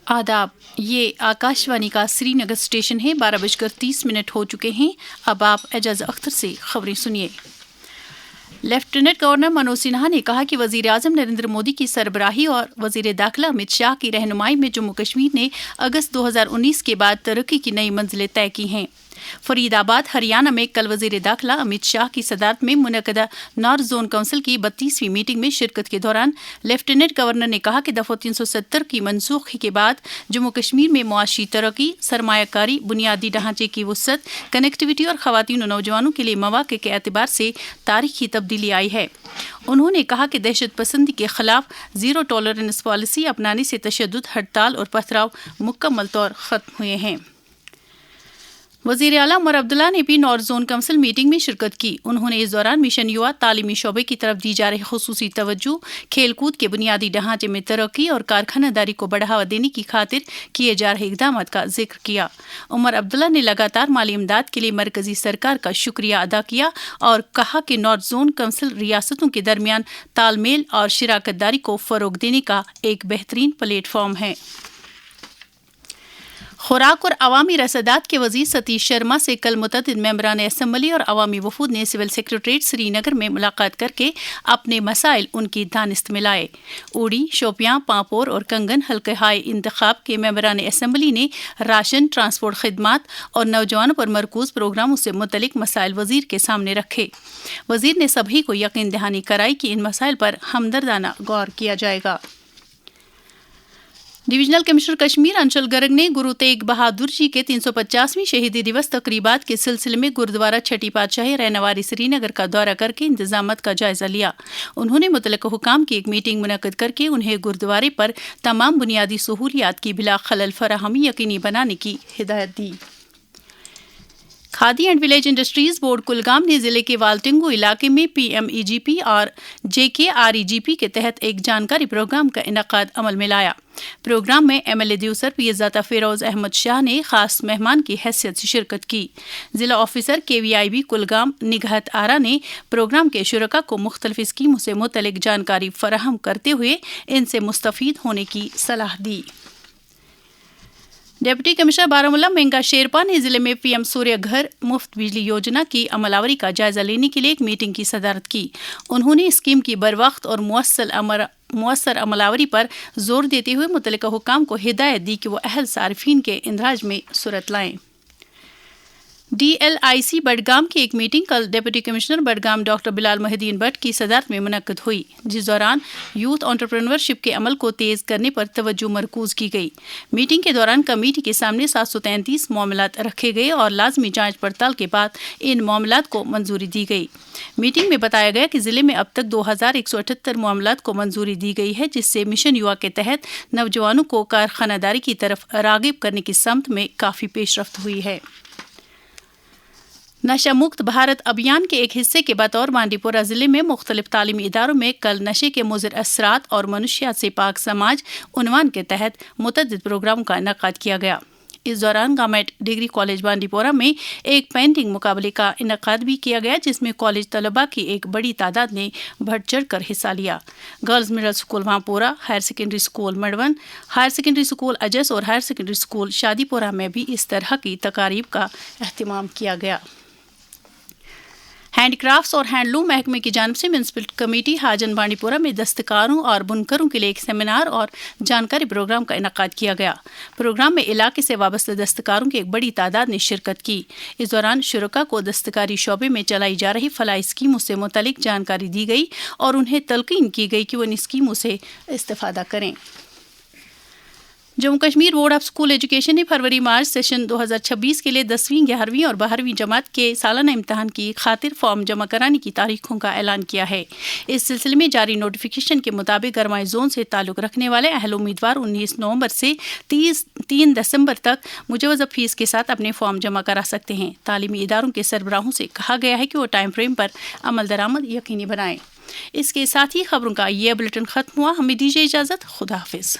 आदाब, ये आकाशवाणी का श्रीनगर स्टेशन है। 12:30 हो चुके हैं। अब आप एजाज अख्तर से खबरें सुनिए। लेफ्टिनेंट गवर्नर मनोज सिन्हा ने कहा कि वजीर आजम नरेंद्र मोदी की सरबराही और वजीर दाखिला अमित शाह की रहनुमाई में जम्मू कश्मीर ने अगस्त 2019 के बाद तरक्की की नई मंजिलें तय की हैं। फरीदाबाद हरियाणा में कल वजीर दाखिला अमित शाह की सदारत में मुनक़दा नॉर्थ जोन काउंसिल की 32वीं मीटिंग में शिरकत के दौरान लेफ्टिनेंट गवर्नर ने कहा कि दफ़ा 370 की मनसूखी के बाद जम्मू कश्मीर में मुआशी तरक्की, सरमायाकारी, बुनियादी ढांचे की वुसअत, कनेक्टिविटी और ख़वातीन और नौजवानों के लिए मौक़े के एतबार से तारीखी तब्दीली आई है। उन्होंने कहा कि दहशत पसंदी के खिलाफ ज़ीरो टॉलरेंस पॉलिसी अपनाने से तशद्दुद, हड़ताल और पथराव मुकम्मल तौर ख़त्म हुए हैं। वज़ीर आला उमर अब्दुल्ला ने भी नॉर्थ जोन काउंसिल मीटिंग में शिरकत की। उन्होंने इस दौरान मिशन युवा तालीमी शोबे की तरफ दी जा रही खुसूसी तवज्जो, खेलकूद के बुनियादी ढांचे में तरक्की और कारखानादारी को बढ़ावा देने की खातिर किए जा रहे इक़दाम का जिक्र किया। उमर अब्दुल्ला ने लगातार माली इमदाद के लिए मरकजी सरकार का शुक्रिया अदा किया और कहा कि नॉर्थ जोन काउंसिल रियासतों के दरमियान तालमेल और शराकत दारी को फ़रोग़ देने का एक बेहतरीन प्लेटफॉर्म है। खुराक और अवामी रसदात के वज़ीर सतीश शर्मा से कल मुतअद्दिद मेंबरान असम्बली और अवामी वफूद ने सिविल सेक्रेटरीट श्रीनगर में मुलाकात करके अपने मसाइल उनकी दानिस्त में लाए। उड़ी, शोपियां, पांपोर और कंगन हल्के हाई इंतखाब के मेंबरान असम्बली ने राशन, ट्रांसपोर्ट खिदमात और नौजवानों पर मरकूज प्रोग्रामों से मुतलिक मसाइल वज़ीर के सामने रखे। वज़ीर ने सभी को यकीन दहानी कराई कि इन मसाइल पर हमदर्दाना गौर किया जाएगा। डिवीजनल कमिश्नर कश्मीर अंशुल गर्ग ने गुरु तेग बहादुर जी के 350वें शहीदी दिवस तकरीबात के सिलसिले में गुरुद्वारा छठी पातशाही रहनवारी श्रीनगर का दौरा करके इंतजामात का जायजा लिया। उन्होंने मुतल्लिक़ हुकाम की एक मीटिंग मुनक़्क़िद करके उन्हें गुरुद्वारे पर तमाम बुनियादी सहूलियात की बिला खलल फराहमी यकीनी बनाने की हिदायत दी। Khadi and village industries board Kulgam ने जिले के वालटिंगू इलाके में PMEGP और JKREGP के तहत एक जानकारी प्रोग्राम का इनेकाद अमल में लाया। प्रोग्राम में MLA दिवसर पीरज़ादा फ़िरोज़ अहमद शाह ने खास मेहमान की हैसियत से शिरकत की। ज़िला ऑफिसर KVIB कुलगाम निगहत आरा ने प्रोग्राम के शुरका को मुख्तलिफ स्कीमों से मुतल्लिक़ जानकारी फराहम करते हुए इनसे मुस्तफ़ीद होने की सलाह दी। डिप्टी कमिश्नर बारामूला मेंगा शेरपा ने जिले में PM सूर्य घर मुफ्त बिजली योजना की अमलावरी का जायजा लेने के लिए एक मीटिंग की सदारत की। उन्होंने स्कीम की बरवक्त और मुअस्सर अमलावरी पर जोर देते हुए मुतल्लिक़ा हुकाम को हिदायत दी कि वो अहल सारिफीन के इंदराज में सूरत लाएं। DLIC बडगाम की एक मीटिंग कल deputy commissioner Budgam doctor Bilal Mohiddin Bhatt की सदारत में मुनक़्क़िद हुई, जिस दौरान यूथ एंटरप्रेन्योरशिप के अमल को तेज़ करने पर तवज्जो मरकूज की गई। मीटिंग के दौरान कमेटी के सामने 733 मामलात रखे गए और लाजमी जांच पड़ताल के बाद इन मामलात को मंजूरी दी गई। मीटिंग में बताया गया कि जिले में अब तक 2178 मामलात को मंजूरी दी गई है, जिससे मिशन युवा के तहत नौजवानों को कारखानादारी की तरफ राग़िब करने की समत में काफ़ी पेशरफ्त हुई है। नशा मुक्त भारत अभियान के एक हिस्से के बतौर बांडीपोरा ज़िले में मुख्तलिफ तालीमी इदारों में कल नशे के मुज़र असरात और मनुष्यात से पाक समाज उन्वान के तहत मुतअद्दिद प्रोग्रामों का इनेकाद किया गया। इस दौरान गवर्नमेंट डिग्री कॉलेज बांडीपोरा में एक पेंटिंग मुकाबले का इनेकाद भी किया गया, जिसमें कॉलेज तलबा की एक बड़ी तादाद ने बढ़ चढ़ कर हिस्सा लिया। गर्ल्स मिडिल स्कूल वहाँपोरा, हायर सेकेंडरी स्कूल मड़वन, हायर सेकेंडरी स्कूल अजस और हायर सेकेंडरी स्कूल शादीपोरा में भी इस तरह की तकारीब का अहतमाम किया गया। हैंडक्राफ्ट्स और हैंडलूम महकमे की जानिब से म्यूनसिपल कमेटी हाजन बांडीपोरा में दस्तकारों और बुनकरों के लिए एक सेमिनार और जानकारी प्रोग्राम का इनेकाद किया गया। प्रोग्राम में इलाके से वाबस्ता दस्तकारों की एक बड़ी तादाद ने शिरकत की। इस दौरान शुरका को दस्तकारी शोबे में चलाई जा रही फलाही स्कीमों से मुतल्लिक जानकारी दी गई और उन्हें तलकीन की गई कि वो इन स्कीमों से इस्तेफादा करें। Jammu Kashmir board of school education ने फरवरी-मार्च सेशन 2026 के लिए 10वीं, 11वीं और 12वीं जमात के सालाना इम्तहान की खातिर फॉर्म जमा कराने की तारीखों का ऐलान किया है। इस सिलसिले में जारी नोटिफिकेशन के मुताबिक गरमाई जोन से ताल्लुक़ रखने वाले अहल उम्मीदवार 19 नवंबर से 3 दिसंबर तक मुजवज़ा फीस के साथ अपने फॉर्म जमा करा सकते हैं। तालीमी इदारों के सरबराहों से कहा गया है कि वो टाइम फ्रेम पर अमल दरामद यकीनी बनाएं। इसके साथ ही खबरों का ये बुलेटिन ख़त्म हुआ। हमें दीजिए इजाज़त। खुदा हाफिज़।